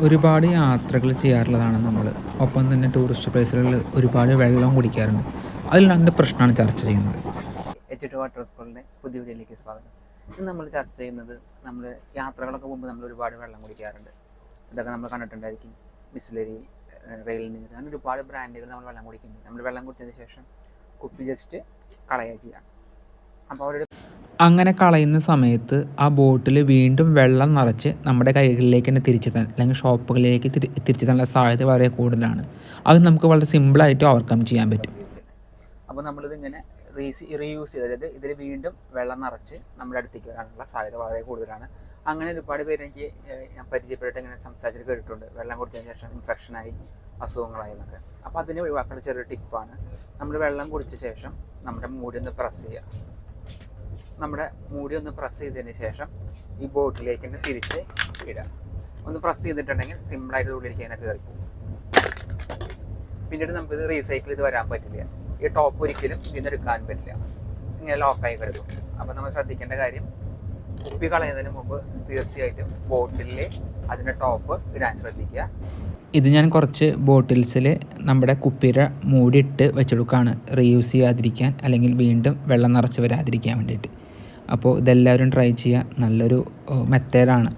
ഒരുപാട് യാത്രകൾ ചെയ്യാറുള്ളതാണ് നമ്മൾ. ഒപ്പം തന്നെ ടൂറിസ്റ്റ് പ്ലേസുകളിൽ ഒരുപാട് വെള്ളം കുടിക്കാറുണ്ട്. അതിൽ 2 പ്രശ്നമാണ് ചർച്ച ചെയ്യുന്നത്. H2 വാട്ടർ സ്കൂളിൻ്റെ പുതിയ വീഡിയോയിലേക്ക് സ്വാഗതം. ഇന്ന് നമ്മൾ ചർച്ച ചെയ്യുന്നത് നമ്മൾ യാത്രകളൊക്കെ പോകുമ്പോൾ നമ്മൾ ഒരുപാട് വെള്ളം കുടിക്കാറുണ്ട്. ഇതൊക്കെ നമ്മൾ കണ്ടിട്ടുണ്ടായിരിക്കും. ബിസ്ലറി, റെയിൽ നീർ, അങ്ങനെ ഒരുപാട് ബ്രാൻഡുകൾ നമ്മൾ വെള്ളം കുടിക്കുന്നുണ്ട്. നമ്മൾ വെള്ളം കുടിച്ചതിന് ശേഷം കുപ്പി ജസ്റ്റ് കളയുക ചെയ്യാം. അപ്പോൾ അവരുടെ അങ്ങനെ കളയുന്ന സമയത്ത് ആ ബോട്ടിൽ വീണ്ടും വെള്ളം നിറച്ച് നമ്മുടെ കൈകളിലേക്ക് തന്നെ തിരിച്ചെത്താൻ അല്ലെങ്കിൽ ഷോപ്പുകളിലേക്ക് തിരിച്ചെത്താനുള്ള സാധ്യത വളരെ കൂടുതലാണ്. അത് നമുക്ക് വളരെ സിമ്പിളായിട്ട് ഓവർകം ചെയ്യാൻ പറ്റും. അപ്പോൾ നമ്മളിതിങ്ങനെ റീയൂസ് ചെയ്ത്, അതായത് ഇതിൽ വീണ്ടും വെള്ളം നിറച്ച് നമ്മുടെ അടുത്തേക്ക് വരാനുള്ള സാധ്യത വളരെ കൂടുതലാണ്. അങ്ങനെ ഒരുപാട് പേര് എനിക്ക് ഞാൻ പരിചയപ്പെട്ടിട്ട് ഇങ്ങനെ സംസാരിച്ചിട്ട് കേട്ടിട്ടുണ്ട്, വെള്ളം കുടിച്ചതിന് ശേഷം ഇൻഫെക്ഷനായി, അസുഖങ്ങളായി എന്നൊക്കെ. അപ്പോൾ അതിനെ ഒഴിവാക്കുന്ന ചെറിയൊരു ടിപ്പാണ്, നമ്മൾ വെള്ളം കുടിച്ച ശേഷം നമ്മുടെ മൂടി ഒന്ന് പ്രസ് ചെയ്യുക. നമ്മുടെ മൂടി ഒന്ന് പ്രസ് ചെയ്തതിന് ശേഷം ഈ ബോട്ടിലേക്ക് തന്നെ തിരിച്ച് ഇടുക. ഒന്ന് പ്രസ് ചെയ്തിട്ടുണ്ടെങ്കിൽ സിമ്പിളായിട്ട് ഉള്ളിലേക്ക് തന്നെ കയറി പോകും. പിന്നീട് നമുക്കിത് റീസൈക്കിൾ ചെയ്ത് വരാൻ പറ്റില്ല. ഈ ടോപ്പ് ഒരിക്കലും ഇതിന് എടുക്കാൻ പറ്റില്ല, ഇങ്ങനെ ലോക്കായി കിടക്കും. അപ്പോൾ നമ്മൾ ശ്രദ്ധിക്കേണ്ട കാര്യം, കുപ്പി കളയുന്നതിന് മുമ്പ് തീർച്ചയായിട്ടും ബോട്ടിലിൽ അതിൻ്റെ ടോപ്പ് ഇടാൻ ശ്രദ്ധിക്കുക. ഇത് ഞാൻ കുറച്ച് ബോട്ടിൽസിൽ നമ്മുടെ കുപ്പിയുടെ മൂടിയിട്ട് വെച്ചെടുക്കുകയാണ്, റീയൂസ് ചെയ്യാതിരിക്കാൻ അല്ലെങ്കിൽ വീണ്ടും വെള്ളം നിറച്ച് വരാതിരിക്കാൻ വേണ്ടിയിട്ട്. അപ്പോൾ ഇതെല്ലാവരും ട്രൈ ചെയ്യുക, നല്ലൊരു മെത്തേഡാണ്.